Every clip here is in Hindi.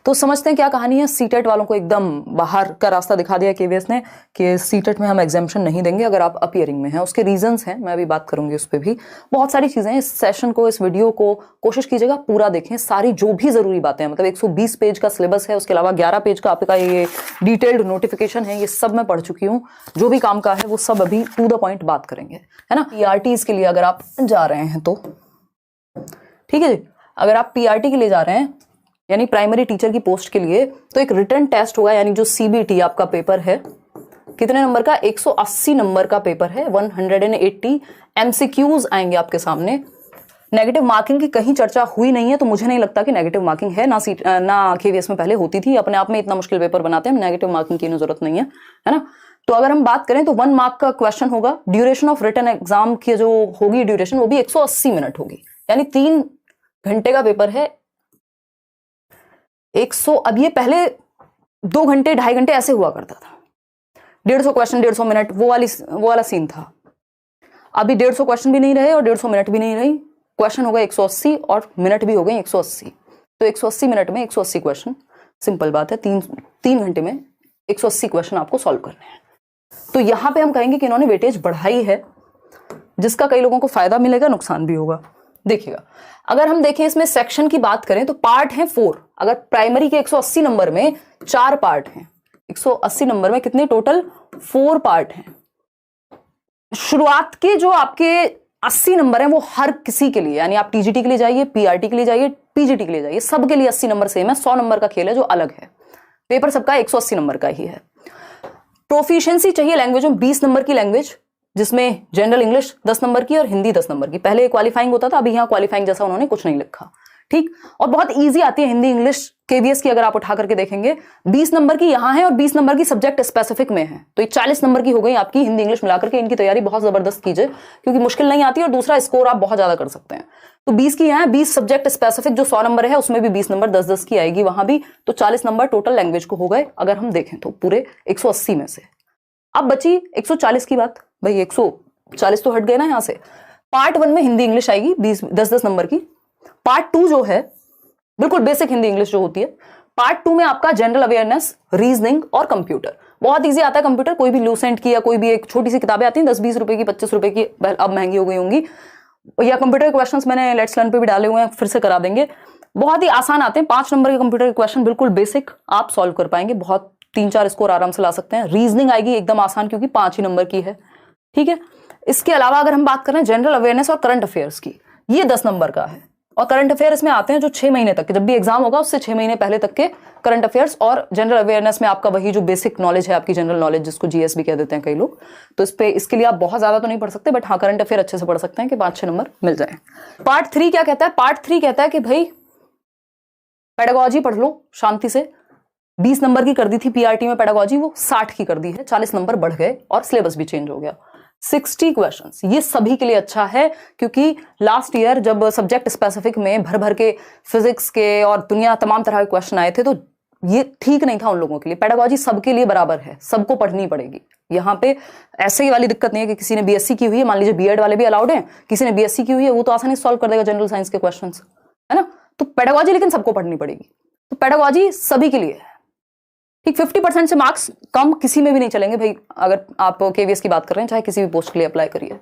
तो समझते हैं क्या कहानी है। सीटेट वालों को एकदम बाहर का रास्ता दिखा दिया केवीएस ने कि सीटेट में हम एग्जामिशन नहीं देंगे अगर आप अपीयरिंग में हैं। उसके रीजंस हैं, मैं अभी बात करूंगी उस पर भी। बहुत सारी चीजें, इस सेशन को, इस वीडियो को कोशिश कीजिएगा पूरा देखें, सारी जो भी जरूरी बातें हैं, मतलब 120 पेज का सिलेबस है, उसके अलावा 11 पेज का आपका ये डिटेल्ड नोटिफिकेशन है, ये सब मैं पढ़ चुकी हूँ। जो भी काम का है वो सब अभी टू द पॉइंट बात करेंगे, है ना। पीआरटीज के लिए अगर आप जा रहे हैं तो ठीक है जी, अगर आप पीआरटी के लिए जा रहे हैं यानी प्राइमरी टीचर की पोस्ट के लिए, तो एक रिटन टेस्ट होगा, यानी जो सीबीटी आपका पेपर है, कितने नंबर का, 180 नंबर का पेपर है। 180 एमसीक्यूज आएंगे आपके सामने। नेगेटिव मार्किंग की कहीं चर्चा हुई नहीं है, तो मुझे नहीं लगता कि नेगेटिव मार्किंग है, ना केवीएस में पहले होती थी। अपने आप में इतना मुश्किल पेपर बनाते हैं, नेगेटिव मार्किंग की जरूरत नहीं है ना। तो अगर हम बात करें तो 1 मार्क का क्वेश्चन होगा। ड्यूरेशन ऑफ रिटन एग्जाम की जो होगी ड्यूरेशन, वो भी 180 मिनट होगी, यानी 3 घंटे का पेपर है। 100, अब ये पहले 2 घंटे 2.5 घंटे ऐसे हुआ करता था। 150 क्वेश्चन 150 मिनट, वो वाला सीन था। अभी 150 क्वेश्चन भी नहीं रहे और 150 मिनट भी नहीं रही। क्वेश्चन हो गए 180 और मिनट भी हो गए 180। तो 180 मिनट में 180 क्वेश्चन, सिंपल बात है। 3 घंटे में 180 क्वेश्चन आपको सॉल्व करने हैं। तो यहां पे हम कहेंगे कि इन्होंने वेटेज बढ़ाई है, जिसका कई लोगों को फायदा मिलेगा, नुकसान भी होगा। देखिएगा, अगर हम देखें इसमें सेक्शन की बात करें तो पार्ट है 4। अगर प्राइमरी के 180 नंबर में 4 पार्ट हैं, 180 नंबर में कितने टोटल 4 पार्ट हैं। शुरुआत के जो आपके 80 नंबर हैं वो हर किसी के लिए, यानी आप टीजीटी के लिए जाइए, पीआरटी के लिए जाइए, पीजीटी के लिए जाइए, सबके लिए 80 नंबर सेम है। 100 नंबर का खेल है जो अलग है, पेपर सबका 180 नंबर का ही है। प्रोफिशिएंसी चाहिए लैंग्वेज में, 20 नंबर की लैंग्वेज, जिसमें जनरल इंग्लिश 10 नंबर की और हिंदी 10 नंबर की। पहले क्वालिफाइंग होता था, अभी यहाँ क्वालिफाइंग जैसा उन्होंने कुछ नहीं लिखा, ठीक। और बहुत इजी आती है हिंदी इंग्लिश केवीएस की, अगर आप उठा करके देखेंगे 20 नंबर की यहाँ है और 20 नंबर की सब्जेक्ट स्पेसिफिक में है। तो ये 40 नंबर की हो गई आपकी हिंदी इंग्लिश मिलाकर के। इनकी तैयारी बहुत जबरदस्त कीजिए, क्योंकि मुश्किल नहीं आती और दूसरा स्कोर आप बहुत ज्यादा कर सकते हैं। तो 20 की यहाँ 20 सब्जेक्ट स्पेसिफिक जो 100 नंबर है, उसमें भी 20 नंबर 10-10 की आएगी वहां भी। तो 40 नंबर टोटल लैंग्वेज को हो गए, अगर हम देखें तो पूरे 180 में से। अब बची 140 की बात। भाई 140 तो हट गए ना यहां से। पार्ट 1 में हिंदी इंग्लिश आएगी 10-10 नंबर की। पार्ट 2 जो है बिल्कुल बेसिक हिंदी इंग्लिश जो होती है। पार्ट 2 में आपका जनरल अवेयरनेस, रीजनिंग और कंप्यूटर। बहुत इजी आता है कंप्यूटर, कोई भी लूसेंट की या कोई भी एक छोटी सी किताबें आती हैं 10-20 रुपए की, 25 रुपए की, अब महंगी हो गई होंगी। या कंप्यूटर के क्वेश्चंस मैंने लेट्स लर्न पे भी डाले हुए हैं, फिर से करा देंगे। बहुत ही आसान आते हैं। 5 नंबर के कंप्यूटर के क्वेश्चन बिल्कुल बेसिक, आप सॉल्व कर पाएंगे, बहुत 3-4 स्कोर आराम से ला सकते हैं। रीजनिंग आएगी एकदम आसान, क्योंकि 5 ही नंबर की है, ठीक है। इसके अलावा अगर हम बात करें जनरल अवेयरनेस और करंट अफेयर्स की, ये 10 नंबर का है। और करंट अफेयर्स में आते हैं जो 6 महीने तक के, जब भी एग्जाम होगा उससे 6 महीने पहले तक के करंट अफेयर्स। और जनरल अवेयरनेस में आपका वही जो बेसिक नॉलेज है, आपकी जनरल नॉलेज, जिसको जीएस भी कह देते हैं कई लोग। तो इसके लिए आप बहुत ज्यादा तो नहीं पढ़ सकते, बट हाँ करंट अफेयर अच्छे से पढ़ सकते हैं कि 5-6 नंबर मिल जाए। पार्ट 3 क्या कहता है? पार्ट 3 कहता है कि भाई पेडागोजी पढ़ लो शांति से। 20 नंबर की कर दी थी पीआरटी में पेडागोजी, वो 60 की कर दी है, 40 नंबर बढ़ गए और सिलेबस भी चेंज हो गया। 60 क्वेश्चंस, ये सभी के लिए अच्छा है, क्योंकि लास्ट ईयर जब सब्जेक्ट स्पेसिफिक में भर भर के फिजिक्स के और दुनिया तमाम तरह के क्वेश्चन आए थे, तो ये ठीक नहीं था उन लोगों के लिए। पेडागोजी सबके लिए बराबर है, सबको पढ़नी पड़ेगी। यहाँ पे ऐसे ही वाली दिक्कत नहीं है कि किसी ने बीएससी की हुई है, मान लीजिए बीएड वाले भी अलाउड हैं, किसी ने बीएससी की हुई है, वो तो आसानी से सॉल्व कर देगा जनरल साइंस के क्वेश्चन, है ना। तो पेडागोजी लेकिन सबको पढ़नी पड़ेगी। तो पेडागोजी सभी के लिए है, ठीक। 50% से मार्क्स कम किसी में भी नहीं चलेंगे भाई, अगर आप केवीएस की बात कर रहे हैं, चाहे किसी भी पोस्ट के लिए अप्लाई करिए।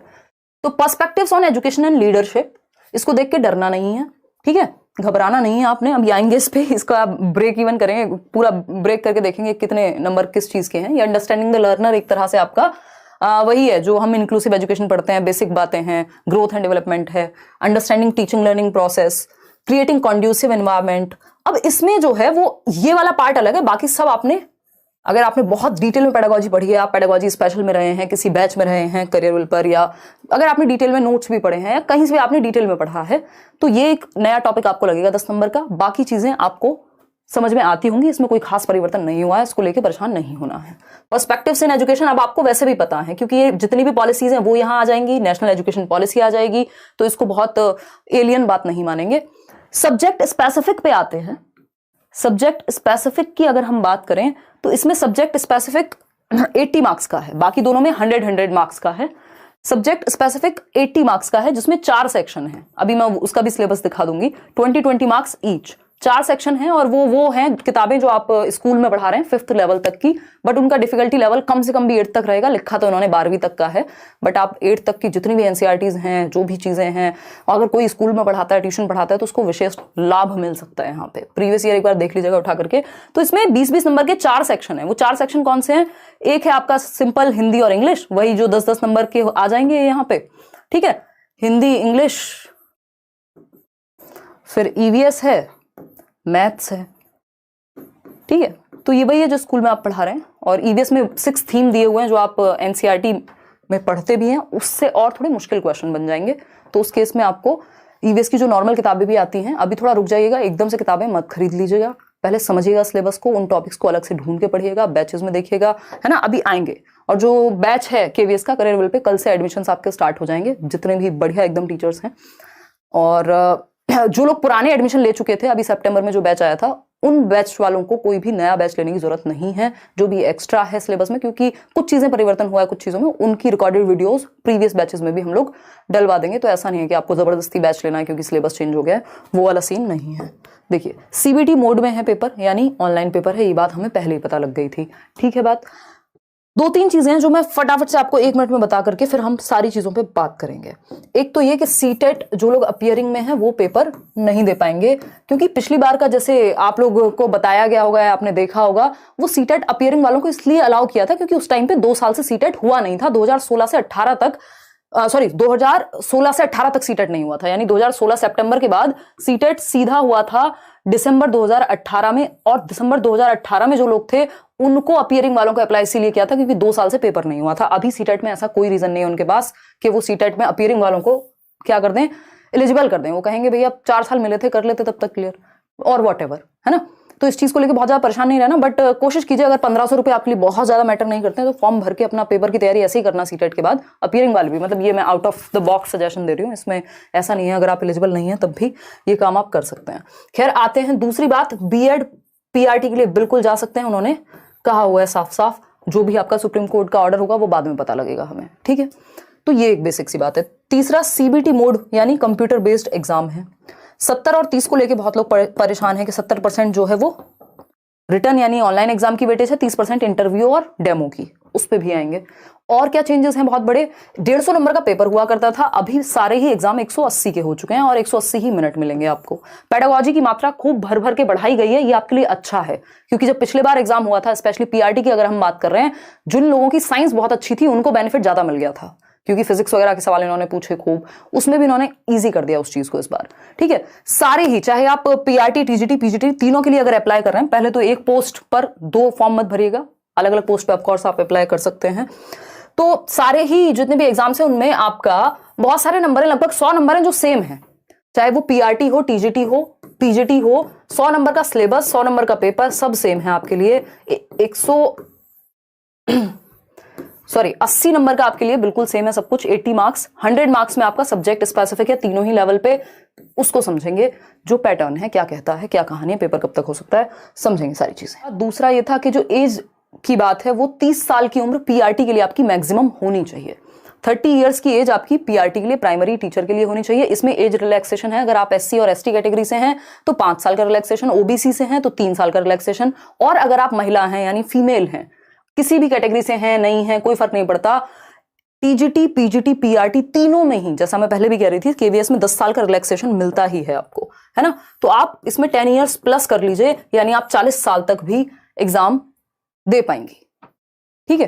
तो perspectives on education and leadership, इसको देख के डरना नहीं है, ठीक है, घबराना नहीं है आपने। अब आएंगे इस पे, इसको आप ब्रेक इवन करेंगे, पूरा ब्रेक करके देखेंगे कितने नंबर किस चीज के हैं। ये अंडरस्टैंडिंग द लर्नर एक तरह से आपका वही है जो हम इंक्लूसिव एजुकेशन पढ़ते हैं, बेसिक बातें हैं, ग्रोथ एंड डेवलपमेंट है, understanding teaching learning process, creating conducive environment. अब इसमें जो है वो ये वाला पार्ट अलग है, बाकी सब आपने, अगर आपने बहुत डिटेल में पेडागोजी पढ़ी है, आप पेडागोजी स्पेशल में रहे हैं, किसी बैच में रहे हैं करियर पर, या अगर आपने डिटेल में नोट्स भी पढ़े हैं या कहीं से भी आपने डिटेल में पढ़ा है, तो ये एक नया टॉपिक आपको लगेगा 10 नंबर का। बाकी चीजें आपको समझ में आती होंगी, इसमें कोई खास परिवर्तन नहीं हुआ है, इसको लेके परेशान नहीं होना है। पर्सपेक्टिव्स इन एजुकेशन अब आपको वैसे भी पता है, क्योंकि ये जितनी भी पॉलिसीज हैं वो यहाँ आ जाएंगी, नेशनल एजुकेशन पॉलिसी आ जाएगी, तो इसको बहुत एलियन बात नहीं मानेंगे। सब्जेक्ट स्पेसिफिक पे आते हैं। सब्जेक्ट स्पेसिफिक की अगर हम बात करें तो इसमें सब्जेक्ट स्पेसिफिक 80 मार्क्स का है, बाकी दोनों में 100 मार्क्स का है। सब्जेक्ट स्पेसिफिक 80 मार्क्स का है, जिसमें 4 सेक्शन है। अभी मैं उसका भी सिलेबस दिखा दूंगी। 20 मार्क्स ईच, 4 सेक्शन हैं और वो हैं किताबें जो आप स्कूल में पढ़ा रहे हैं 5th लेवल तक की, बट उनका डिफिकल्टी लेवल कम से कम भी 8 तक रहेगा। लिखा तो उन्होंने 12वीं तक का है, बट आप 8 तक की जितनी भी एनसीईआरटीज हैं, जो भी चीजें हैं, अगर कोई स्कूल में पढ़ाता है, ट्यूशन पढ़ाता है, तो उसको विशेष लाभ मिल सकता है। यहाँ पे प्रीवियस ईयर एक बार देख लीजिएगा उठा करके। तो इसमें 20-20 नंबर के 4 सेक्शन है। वो 4 सेक्शन कौन से हैं? एक है आपका सिंपल हिंदी और इंग्लिश, वही जो 10-10 नंबर के आ जाएंगे यहाँ पे, ठीक है, हिंदी इंग्लिश, फिर ईवीएस है, मैथ्स है, ठीक है। तो ये वही है जो स्कूल में आप पढ़ा रहे हैं, और ईवीएस में 6 थीम दिए हुए हैं जो आप एनसीईआरटी में पढ़ते भी हैं, उससे और थोड़े मुश्किल क्वेश्चन बन जाएंगे। तो उस केस में आपको ईवीएस की जो नॉर्मल किताबें भी आती हैं, अभी थोड़ा रुक जाइएगा, एकदम से किताबें मत खरीद लीजिएगा, पहले समझिएगा सिलेबस को, उन टॉपिक्स को अलग से ढूंढ के पढ़िएगा, बैचेस में देखिएगा, है ना। अभी आएंगे, और जो बैच है केवीएस का करियर विल पे, कल से एडमिशन आपके स्टार्ट हो जाएंगे, जितने भी बढ़िया एकदम टीचर्स हैं। और जो लोग पुराने एडमिशन ले चुके थे, अभी सितंबर में जो बैच आया था, उन बैच वालों को कोई भी नया बैच लेने की जरूरत नहीं है, जो भी एक्स्ट्रा है सिलेबस में, क्योंकि कुछ चीजें परिवर्तन हुआ है कुछ चीजों में, उनकी रिकॉर्डेड वीडियोस प्रीवियस बैचेस में भी हम लोग डलवा देंगे। तो ऐसा नहीं है कि आपको जबरदस्ती बैच लेना है क्योंकि सिलेबस चेंज हो गया है, वो वाला सीन नहीं है। देखिए सीबीटी मोड में है पेपर, यानी ऑनलाइन पेपर है, ये बात हमें पहले ही पता लग गई थी, ठीक है। बात 2-3 चीजें हैं जो मैं फटाफट से आपको 1 मिनट में बता करके फिर हम सारी चीजों पे बात करेंगे। एक तो ये कि सीटेट जो लोग अपीयरिंग में हैं वो पेपर नहीं दे पाएंगे, क्योंकि पिछली बार का जैसे आप लोगों को बताया गया होगा या आपने देखा होगा, वो सीटेट अपीयरिंग वालों को इसलिए अलाउ किया था क्योंकि उस टाइम पे 2 साल से सीटेट हुआ नहीं था। 2016 से 18 तक 2016 से 18 तक सीटेट नहीं हुआ था, यानी 2016 सितंबर के बाद सीटेट सीधा हुआ था दिसंबर 2018 में, और दिसंबर 2018 में जो लोग थे उनको अपीयरिंग वालों को अप्लाई इसीलिए किया था क्योंकि 2 साल से पेपर नहीं हुआ था। अभी सीटेट में ऐसा कोई रीजन नहीं है उनके पास कि वो सीटेट में अपीयरिंग वालों को क्या कर दें, एलिजिबल कर दें। वो कहेंगे भैया 4 साल मिले थे, कर लेते तब तक क्लियर, और वॉटएवर, है ना। तो इस चीज को लेकर बहुत ज्यादा परेशान नहीं रहना, बट कोशिश कीजिए, अगर 1500 रुपए आपके लिए बहुत ज्यादा मैटर नहीं करते हैं तो फॉर्म भर के अपना पेपर की तैयारी ऐसे ही करना सीटेट के बाद, अपीयरिंग वाले भी। मतलब ये मैं out of the box suggestion दे रही हूँ, इसमें ऐसा नहीं है अगर आप एलिजिबल नहीं है तब भी ये काम आप कर सकते हैं। खैर आते हैं दूसरी बात, बीएड पीआरटी के लिए बिल्कुल जा सकते हैं, उन्होंने कहा हुआ है साफ साफ। जो भी आपका सुप्रीम कोर्ट का ऑर्डर होगा वो बाद में पता लगेगा हमें, ठीक है। तो ये एक बेसिक सी बात है। तीसरा सीबीटी मोड यानी कंप्यूटर बेस्ड एग्जाम है। 70 और 30 को लेके बहुत लोग परेशान है कि 70% जो है वो रिटर्न यानी ऑनलाइन एग्जाम की वेटेज है, 30% इंटरव्यू और डेमो की, उस पे भी आएंगे। और क्या चेंजेस हैं बहुत बड़े, 150 नंबर का पेपर हुआ करता था, अभी सारे ही एग्जाम 180 के हो चुके हैं और 180 ही मिनट मिलेंगे आपको। पेडागोजी की मात्रा खूब भर भर के बढ़ाई गई है, ये आपके लिए अच्छा है, क्योंकि जब पिछले बार एग्जाम हुआ था, स्पेशली पीआरटी की अगर हम बात कर रहे हैं, जिन लोगों की साइंस बहुत अच्छी थी उनको बेनिफिट ज्यादा मिल गया था, क्योंकि फिजिक्स वगैरह के सवाल इन्होंने पूछे खूब, उसमें भी इन्होंने इजी कर दिया उस चीज को इस बार, ठीक है। सारे ही, चाहे आप पीआरटी, टीजीटी, पीजीटी तीनों के लिए अगर अप्लाई कर रहे हैं, पहले तो एक पोस्ट पर 2 फॉर्म मत भरिएगा, अलग अलग पोस्ट पे ऑफकोर्स आप अप्लाई कर सकते हैं। तो सारे ही जितने भी एग्जाम्स हैं उनमें आपका बहुत सारे नंबर हैं, लगभग 100 नंबर हैं जो सेम है, चाहे वो पीआरटी हो, टीजीटी हो, पीजीटी हो। 100 नंबर का सिलेबस, 100 नंबर का पेपर, सब सेम है आपके लिए। 80 नंबर का आपके लिए बिल्कुल सेम है सब कुछ। 80 मार्क्स, 100 मार्क्स में आपका सब्जेक्ट स्पेसिफिक है, तीनों ही लेवल पे उसको समझेंगे, जो पैटर्न है, क्या कहता है, क्या कहानी है, पेपर कब तक हो सकता है, समझेंगे सारी चीजें। दूसरा ये था कि जो एज की बात है, वो 30 साल की उम्र पीआरटी के लिए आपकी मैक्सिमम होनी चाहिए। 30 इयर्स की एज आपकी पीआरटी के लिए, प्राइमरी टीचर के लिए होनी चाहिए। इसमें एज रिलैक्सेशन है, अगर आप एससी और एसटी कैटेगरी से हैं तो 5 साल का रिलैक्सेशन, ओबीसी से हैं तो 3 साल का रिलैक्सेशन, और अगर आप महिला हैं यानी फीमेल हैं, किसी भी कैटेगरी से हैं, नहीं है, कोई फर्क नहीं पड़ता, टीजीटी, पीजीटी, पीआरटी तीनों में ही, जैसा मैं पहले भी कह रही थी, केवीएस में 10 साल का रिलैक्सेशन मिलता ही है आपको, है ना। तो आप इसमें 10 इयर्स प्लस कर लीजिए, यानी आप 40 साल तक भी एग्जाम दे पाएंगी, ठीक है।